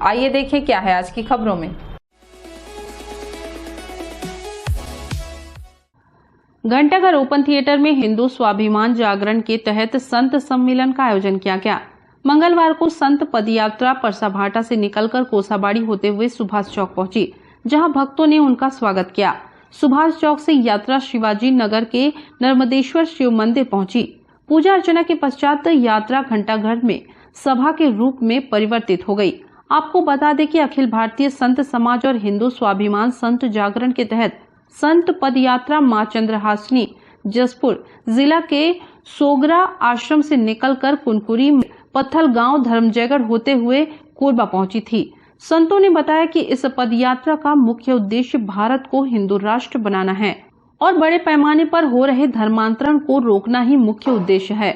आइए देखें क्या है आज की खबरों में। घंटाघर ओपन थिएटर में हिंदू स्वाभिमान जागरण के तहत संत सम्मेलन का आयोजन किया गया। मंगलवार को संत पदयात्रा परसाभाटा से निकलकर कोसाबाड़ी होते हुए सुभाष चौक पहुंची, जहां भक्तों ने उनका स्वागत किया। सुभाष चौक से यात्रा शिवाजी नगर के नर्मदेश्वर शिव मंदिर पहुंची। पूजा अर्चना के पश्चात यात्रा घंटाघर में सभा के रूप में परिवर्तित हो गई। आपको बता दें कि अखिल भारतीय संत समाज और हिंदू स्वाभिमान संत जागरण के तहत संत पदयात्रा मां चंद्रहासिनी जसपुर जिला के सोगरा आश्रम से निकलकर कुनकुरी पत्थल गांव धर्मजयगढ़ होते हुए कोरबा पहुंची थी। संतों ने बताया कि इस पदयात्रा का मुख्य उद्देश्य भारत को हिंदू राष्ट्र बनाना है और बड़े पैमाने पर हो रहे धर्मांतरण को रोकना ही मुख्य उद्देश्य है।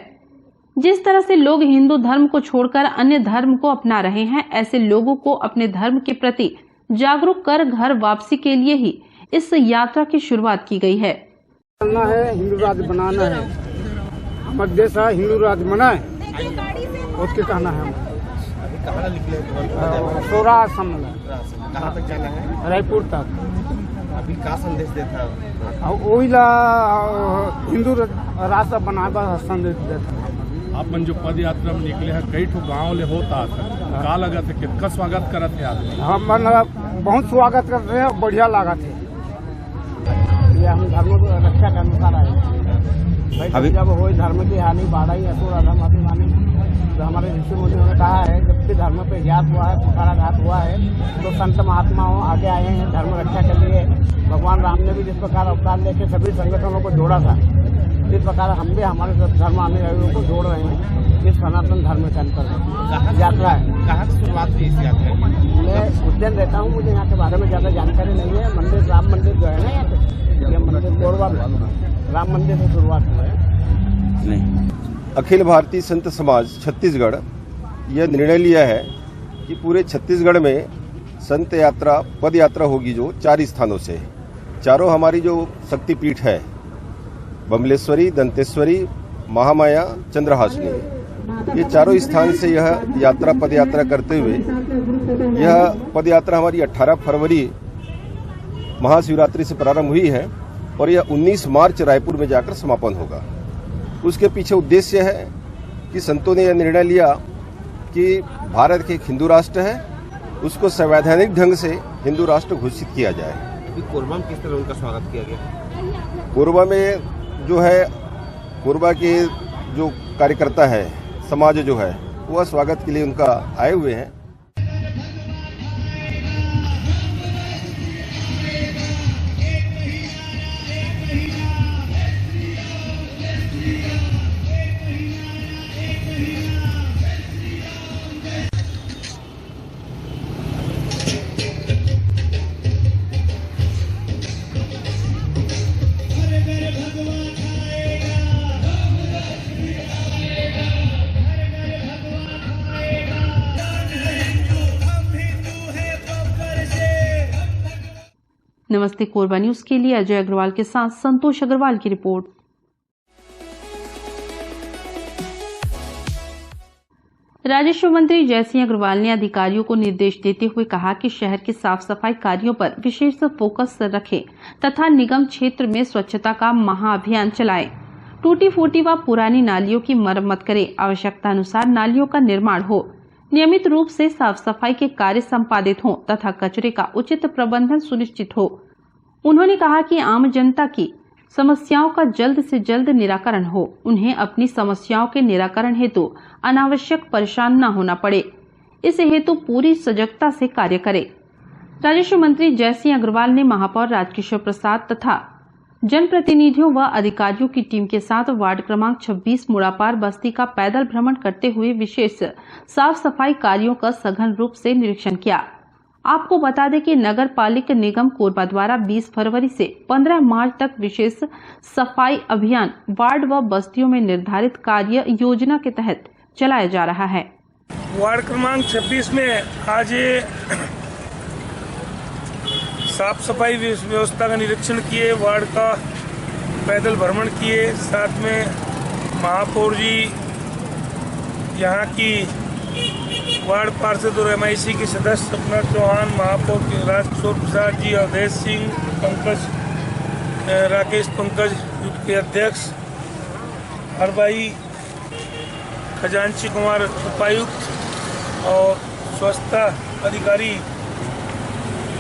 जिस तरह से लोग हिंदू धर्म को छोड़कर अन्य धर्म को अपना रहे हैं, ऐसे लोगों को अपने धर्म के प्रति जागरूक कर घर वापसी के लिए ही इस यात्रा की शुरुआत की गई है। हिंदू राज्य बनाना है, हमारा देश है हिंदू राज्य बनाए, उसके कहना है। सोरा कहाँ तक जाना है? रायपुर तक। अभी का संदेश देता है? वही हिंदू राष्ट्र बनावा संदेश देता। आप जो पद यात्रा में निकले हैं, कई ठो गाँव ले होता का लगा थे, कितना स्वागत करते हैं आदमी? हम बहुत स्वागत करते हैं, बढ़िया लगा थे। ये हम धर्म को रक्षा के अनुसार आए। अभी जब हो धर्म की हानि बाढ़ असुर अधम अभिमानी, जो हमारे ऋषि मुनियों ने कहा है, जब भी धर्म पे घात हुआ है, कुठाराघात हुआ है, तो संत महात्माओं आगे आए हैं धर्म रक्षा के लिए। भगवान राम ने भी जिस प्रकार अवतार लेके सभी संगठनों को जोड़ा था, इस प्रकार हम भी हमारे धर्म अनुयायियों को जोड़ रहे हैं इस सनातन धर्म के अंतर्गत यात्रा है। कहाँ से शुरुआत हुई इस यात्रा की? मैं उज्जैन रहता हूँ, मुझे यहाँ के बारे में ज्यादा जानकारी नहीं है। मंदिर राम मंदिर जो है ना, यहाँ पे ये मंदिर कोरबा में राम मंदिर से शुरुआत हुआ है। नहीं, अखिल भारतीय संत समाज छत्तीसगढ़ यह निर्णय लिया है कि पूरे छत्तीसगढ़ में संत यात्रा पद यात्रा होगी, जो 4 स्थानों से। चारों हमारी जो शक्तिपीठ है, बमलेश्वरी, दंतेश्वरी, महामाया, चंद्रहासिनी, ये चारों स्थान से यह यात्रा पद यात्रा करते हुए यह पद यात्रा हमारी 18 फरवरी महाशिवरात्रि से प्रारंभ हुई है और यह 19 मार्च रायपुर में जाकर समापन होगा। उसके पीछे उद्देश्य है कि संतों ने यह निर्णय लिया कि भारत एक हिंदू राष्ट्र है, उसको संवैधानिक ढंग से हिंदू राष्ट्र घोषित किया जाए। अभी कोरबा में किस तरह उनका स्वागत किया गया? कोरबा में जो है, कोरबा के जो कार्यकर्ता है, समाज जो है, वह स्वागत के लिए उनका आए हुए हैं। नमस्ते कोरबा न्यूज के लिए अजय अग्रवाल के साथ संतोष अग्रवाल की रिपोर्ट। राजस्व मंत्री जयसिंह अग्रवाल ने अधिकारियों को निर्देश देते हुए कहा कि शहर के साफ सफाई कार्यों पर विशेष फोकस रखें तथा निगम क्षेत्र में स्वच्छता का महाअभियान चलाएं। टूटी फूटी व पुरानी नालियों की मरम्मत करें। आवश्यकता अनुसार नालियों का निर्माण हो। नियमित रूप से साफ सफाई के कार्य संपादित हों तथा कचरे का उचित प्रबंधन सुनिश्चित हो। उन्होंने कहा कि आम जनता की समस्याओं का जल्द से जल्द निराकरण हो। उन्हें अपनी समस्याओं के निराकरण हेतु अनावश्यक परेशान न होना पड़े, इस हेतु पूरी सजगता से कार्य करें। राजस्व मंत्री जयसिंह अग्रवाल ने महापौर राजकिशोर प्रसाद तथा जनप्रतिनिधियों व अधिकारियों की टीम के साथ वार्ड क्रमांक 26 मुड़ापार बस्ती का पैदल भ्रमण करते हुए विशेष साफ सफाई कार्यों का सघन रूप से निरीक्षण किया। आपको बता दें कि नगर पालिक निगम कोरबा द्वारा 20 फरवरी से 15 मार्च तक विशेष सफाई अभियान वार्ड व बस्तियों में निर्धारित कार्य योजना के तहत चलाया जा रहा है। वार्ड क्रमांक 26 में आज साफ सफाई व्यवस्था का निरीक्षण किए, वार्ड का पैदल भ्रमण किए, साथ में महापौर जी, यहाँ की वार्ड पार्षद और MIC के सदस्य सपना चौहान, महापौर राजकिशोर प्रसाद जी, अवधेश सिंह, पंकज, राकेश पंकज, यूथ के अध्यक्ष हरबाई, खजांची कुमार उपायुक्त और स्वच्छता अधिकारी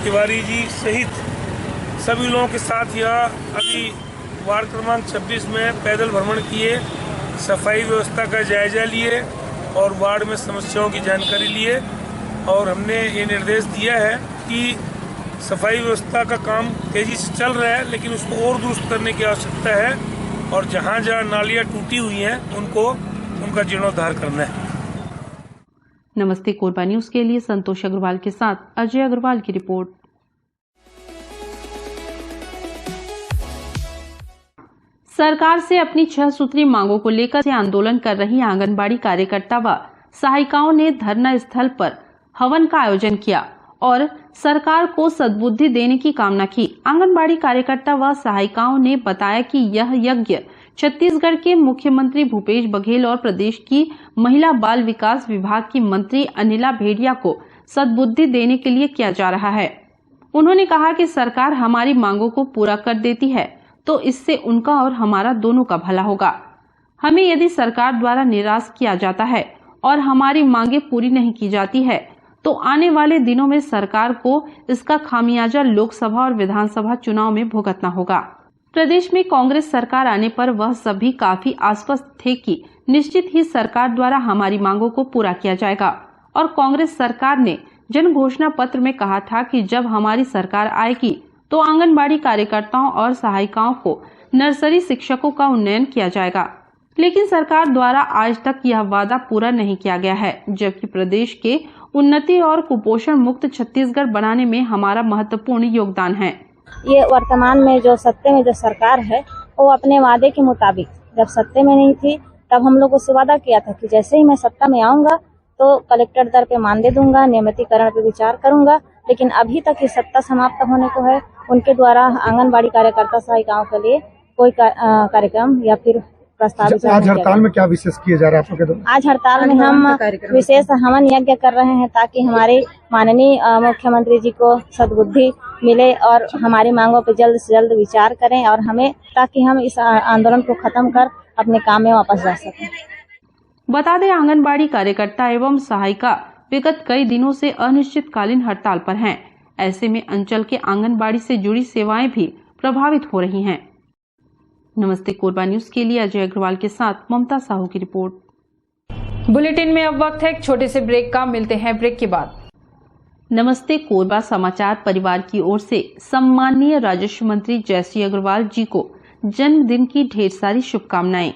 तिवारी जी सहित सभी लोगों के साथ यह अभी वार्ड क्रमांक 26 में पैदल भ्रमण किए, सफाई व्यवस्था का जायजा लिए और वार्ड में समस्याओं की जानकारी लिए। और हमने ये निर्देश दिया है कि सफाई व्यवस्था का काम तेजी से चल रहा है, लेकिन उसको और दुरुस्त करने की आवश्यकता है और जहाँ जहाँ नालियाँ टूटी हुई हैं उनका जीर्णोद्धार करना है। नमस्ते कोरबा न्यूज के लिए संतोष अग्रवाल के साथ अजय अग्रवाल की रिपोर्ट। सरकार से अपनी 6 सूत्री मांगों को लेकर से आंदोलन कर रही आंगनबाड़ी कार्यकर्ता व सहायिकाओं ने धरना स्थल पर हवन का आयोजन किया और सरकार को सद्बुद्धि देने की कामना की। आंगनबाड़ी कार्यकर्ता व सहायिकाओं ने बताया कि यह यज्ञ छत्तीसगढ़ के मुख्यमंत्री भूपेश बघेल और प्रदेश की महिला बाल विकास विभाग की मंत्री अनिला भेड़िया को सद्बुद्धि देने के लिए किया जा रहा है। उन्होंने कहा कि सरकार हमारी मांगों को पूरा कर देती है तो इससे उनका और हमारा दोनों का भला होगा। हमें यदि सरकार द्वारा निराश किया जाता है और हमारी मांगे पूरी नहीं की जाती है तो आने वाले दिनों में सरकार को इसका खामियाजा लोकसभा और विधानसभा चुनाव में भुगतना होगा। प्रदेश में कांग्रेस सरकार आने पर वह सभी काफी आश्वस्त थे कि निश्चित ही सरकार द्वारा हमारी मांगों को पूरा किया जाएगा और कांग्रेस सरकार ने जन घोषणा पत्र में कहा था कि जब हमारी सरकार आएगी तो आंगनबाड़ी कार्यकर्ताओं और सहायिकाओं को नर्सरी शिक्षकों का उन्नयन किया जाएगा, लेकिन सरकार द्वारा आज तक यह वादा पूरा नहीं किया गया है, जबकि प्रदेश के उन्नति और कुपोषण मुक्त छत्तीसगढ़ बनाने में हमारा महत्वपूर्ण योगदान है। ये वर्तमान में जो सत्ते में जो सरकार है वो अपने वादे के मुताबिक जब सत्ते में नहीं थी तब हम लोगों से वादा किया था कि जैसे ही मैं सत्ता में आऊंगा तो कलेक्टर दर पे मानदेय दूंगा, नियमितीकरण पे विचार करूंगा, लेकिन अभी तक ये सत्ता समाप्त होने को है। उनके द्वारा आंगनबाड़ी कार्यकर्ता सहायिकाओं के लिए कोई कार्यक्रम या फिर प्रस्ताव। आज हड़ताल में क्या विशेष किया जा रहा है आपके? आज हड़ताल में हम विशेष हवन यज्ञ कर रहे हैं ताकि हमारे माननीय मुख्यमंत्री जी को सद्बुद्धि मिले और हमारी मांगों पर जल्द से जल्द विचार करें और हमें ताकि हम इस आंदोलन को खत्म कर अपने काम में वापस जा सकें। बता दें, आंगनबाड़ी कार्यकर्ता एवं सहायिका विगत कई दिनों से अनिश्चितकालीन हड़ताल पर हैं। ऐसे में अंचल के आंगनबाड़ी से जुड़ी सेवाएं भी प्रभावित हो रही हैं। नमस्ते कोरबा न्यूज के लिए अजय अग्रवाल के साथ ममता साहू की रिपोर्ट। बुलेटिन में अब वक्त है एक छोटे से ब्रेक का, मिलते हैं ब्रेक के बाद। नमस्ते कोरबा समाचार परिवार की ओर से सम्माननीय राजस्व मंत्री जयश्री अग्रवाल जी को जन्मदिन की ढेर सारी शुभकामनाएं।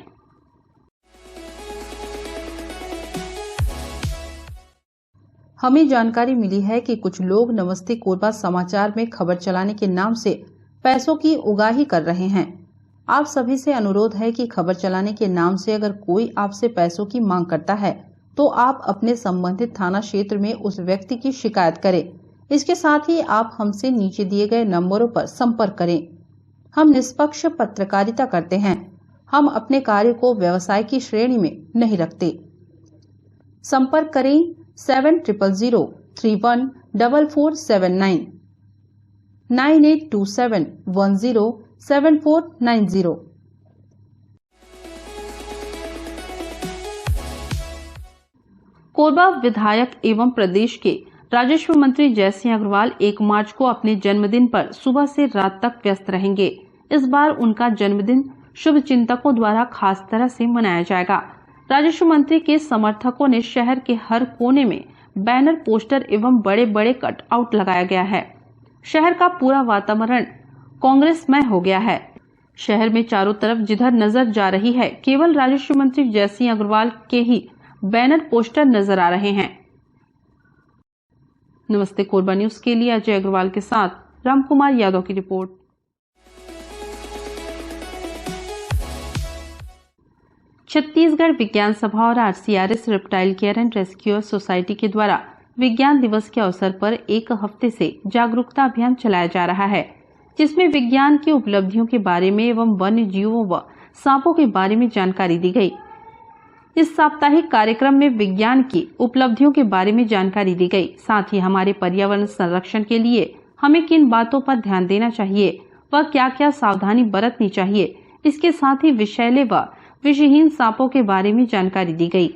हमें जानकारी मिली है कि कुछ लोग नमस्ते कोरबा समाचार में खबर चलाने के नाम से पैसों की उगाही कर रहे हैं। आप सभी से अनुरोध है कि खबर चलाने के नाम से अगर कोई आपसे पैसों की मांग करता है तो आप अपने संबंधित थाना क्षेत्र में उस व्यक्ति की शिकायत करें। इसके साथ ही आप हमसे नीचे दिए गए नंबरों पर संपर्क करें। हम निष्पक्ष पत्रकारिता करते हैं। हम अपने कार्य को व्यवसाय की श्रेणी में नहीं रखते। संपर्क करें 7000314479 9827107490। कोरबा विधायक एवं प्रदेश के राजस्व मंत्री जयसिंह अग्रवाल 1 मार्च को अपने जन्मदिन पर सुबह से रात तक व्यस्त रहेंगे। इस बार उनका जन्मदिन शुभ चिंतकों द्वारा खास तरह से मनाया जाएगा। राजस्व मंत्री के समर्थकों ने शहर के हर कोने में बैनर, पोस्टर एवं बड़े बड़े कटआउट लगाया गया है। शहर का पूरा वातावरण कांग्रेसमय हो गया है। शहर में चारों तरफ जिधर नजर जा रही है केवल राजस्व मंत्री जयसिंह अग्रवाल के ही बैनर, पोस्टर नजर आ रहे हैं। नमस्ते कोरबा न्यूज के लिए अजय अग्रवाल के साथ रामकुमार यादव की रिपोर्ट। छत्तीसगढ़ विज्ञान सभा और RCRS reptile care and rescue society के द्वारा विज्ञान दिवस के अवसर पर 1 हफ्ते से जागरूकता अभियान चलाया जा रहा है, जिसमें विज्ञान की उपलब्धियों के बारे में एवं वन्य जीवों व सांपों के बारे में जानकारी दी गई। इस साप्ताहिक कार्यक्रम में विज्ञान की उपलब्धियों के बारे में जानकारी दी गई। साथ ही हमारे पर्यावरण संरक्षण के लिए हमें किन बातों पर ध्यान देना चाहिए व क्या क्या सावधानी बरतनी चाहिए, इसके साथ ही विषैले व विषहीन सांपों के बारे में जानकारी दी गई।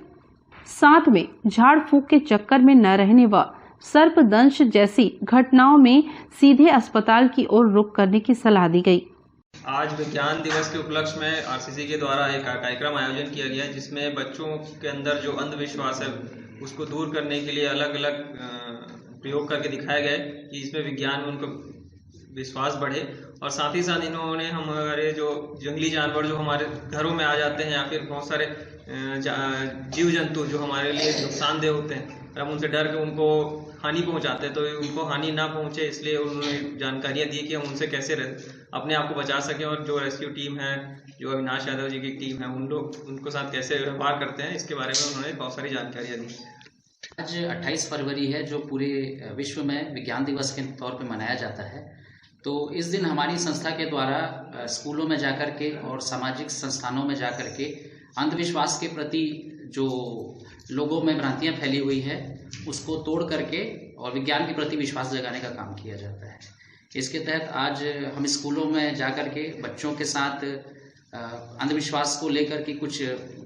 साथ में झाड़ फूक के चक्कर में न रहने व सर्पदंश जैसी घटनाओं में सीधे अस्पताल की ओर रुख करने की सलाह दी गई। आज विज्ञान दिवस के उपलक्ष्य में आरसीसी के द्वारा एक कार्यक्रम आयोजन किया गया, जिसमें बच्चों के अंदर जो अंधविश्वास है उसको दूर करने के लिए अलग अलग प्रयोग करके दिखाया गया कि इसमें विज्ञान में उनको विश्वास बढ़े। और साथ ही साथ इन्होंने हमारे जो जंगली जानवर जो हमारे घरों में आ जाते हैं या फिर बहुत सारे जीव जंतु जो हमारे लिए नुकसानदेह होते हैं, हम उनसे डर के उनको हानि पहुंचाते हैं, तो उनको हानि ना पहुंचे इसलिए उन्होंने जानकारियां दी कि हम उनसे कैसे अपने आप को बचा सकें। और जो रेस्क्यू टीम है, जो अविनाश यादव जी की टीम है, उनको साथ कैसे व्यवहार करते हैं, इसके बारे में उन्होंने बहुत सारी जानकारियां दी। आज 28 फरवरी है, जो पूरे विश्व में विज्ञान दिवस के तौर पे मनाया जाता है। तो इस दिन हमारी संस्था के द्वारा स्कूलों में जाकर के और सामाजिक संस्थानों में जाकर के अंधविश्वास के प्रति जो लोगों में भ्रांतियां फैली हुई है उसको तोड़ करके और विज्ञान के प्रति विश्वास जगाने का काम किया जाता है। इसके तहत आज हम स्कूलों में जाकर के बच्चों के साथ अंधविश्वास को लेकर के कुछ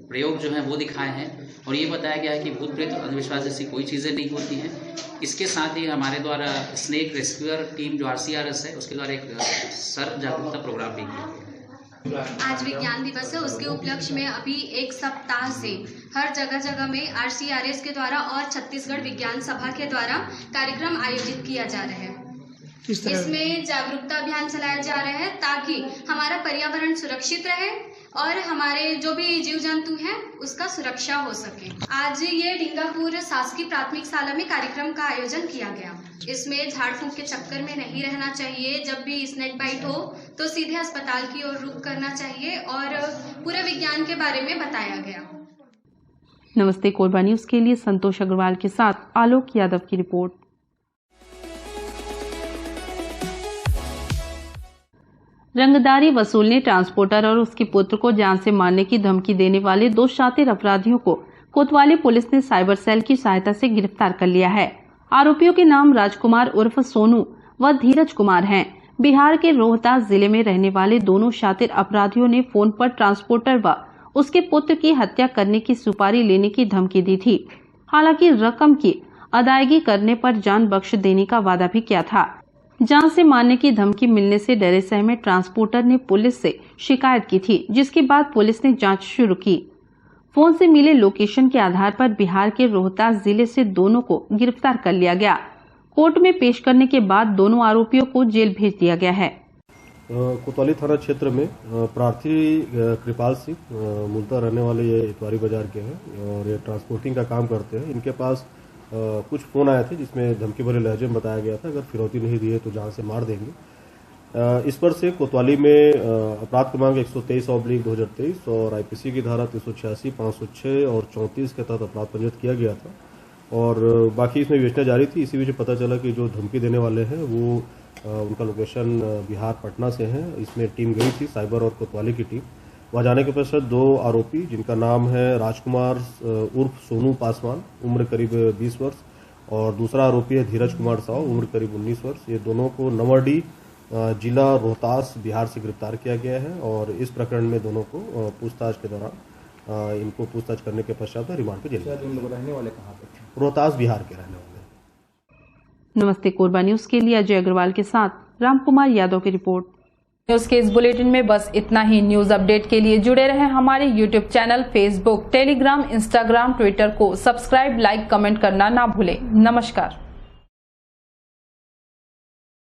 प्रयोग जो हैं वो दिखाए हैं और ये बताया गया है कि भूत प्रेत अंधविश्वास जैसी कोई चीज़ें नहीं होती हैं। इसके साथ ही हमारे द्वारा स्नेक रेस्क्यूअर टीम जो RCRS है उसके द्वारा एक सर्प जागरूकता प्रोग्राम भी किया गया। आज विज्ञान दिवस है, उसके उपलक्ष्य में अभी एक सप्ताह से हर जगह जगह में RCRS के द्वारा और छत्तीसगढ़ विज्ञान सभा के द्वारा कार्यक्रम आयोजित किया जा रहा है। इसमें जागरूकता अभियान चलाया जा रहा है ताकि हमारा पर्यावरण सुरक्षित रहे और हमारे जो भी जीव जंतु हैं उसका सुरक्षा हो सके। आज ये डिंगापुर शासकीय प्राथमिक शाला में कार्यक्रम का आयोजन किया गया। इसमें झाड़ फूक के चक्कर में नहीं रहना चाहिए, जब भी स्नेक बाइट हो तो सीधे अस्पताल की ओर रुख करना चाहिए और पूरे विज्ञान के बारे में बताया गया। नमस्ते कोरबा न्यूज के लिए संतोष अग्रवाल के साथ आलोक यादव की रिपोर्ट। रंगदारी वसूलने ट्रांसपोर्टर और उसके पुत्र को जान से मारने की धमकी देने वाले 2 शातिर अपराधियों को कोतवाली पुलिस ने साइबर सेल की सहायता से गिरफ्तार कर लिया है। आरोपियों के नाम राजकुमार उर्फ सोनू व धीरज कुमार हैं। बिहार के रोहतास जिले में रहने वाले दोनों शातिर अपराधियों ने फोन पर ट्रांसपोर्टर व उसके पुत्र की हत्या करने की सुपारी लेने की धमकी दी थी। हालांकि रकम की अदायगी करने पर जान बख्श देने का वादा भी किया था। जान से मारने की धमकी मिलने से डरे सहमे ट्रांसपोर्टर ने पुलिस से शिकायत की थी, जिसके बाद पुलिस ने जांच शुरू की। फोन से मिले लोकेशन के आधार पर बिहार के रोहतास जिले से दोनों को गिरफ्तार कर लिया गया। कोर्ट में पेश करने के बाद दोनों आरोपियों को जेल भेज दिया गया है। कोतवाली थाना क्षेत्र में प्रार्थी कृपाल सिंह मूलतः रहने वाले ये इतवारी बाजार के हैं और ये ट्रांसपोर्टिंग का काम करते हैं। इनके पास कुछ फोन आए थे जिसमें धमकी भरे लहजे में बताया गया था अगर फिरौती नहीं दिए तो जान से मार देंगे। इस पर से कोतवाली में अपराध क्रमांक 123/2023 और आईपीसी की धारा 386, 506 और 34 के तहत अपराध पंजीकृत किया गया था और बाकी इसमें विवेचना जारी थी। इसी बीच पता चला कि जो धमकी देने वाले हैं वो उनका लोकेशन बिहार पटना से है। इसमें टीम गई थी, साइबर और कोतवाली की टीम। वहां जाने के पश्चात 2 आरोपी जिनका नाम है राजकुमार उर्फ सोनू पासवान, उम्र करीब 20 वर्ष, और दूसरा आरोपी है धीरज कुमार साव, उम्र करीब 19 वर्ष। ये दोनों को नवाडी जिला रोहतास बिहार से गिरफ्तार किया गया है और इस प्रकरण में दोनों को पूछताछ के दौरान इनको पूछताछ करने के पश्चात रिमांड पर जेल। रहने वाले कहाँ पे? रोहतास बिहार के रहने वाले। नमस्ते कोरबा न्यूज के लिए अजय अग्रवाल के साथ रामकुमार यादव की रिपोर्ट। न्यूज के इस बुलेटिन में बस इतना ही। न्यूज अपडेट के लिए जुड़े रहें हमारे YouTube channel, Facebook, Telegram, Instagram, Twitter को सब्सक्राइब, लाइक, कमेंट करना ना भूलें। नमस्कार।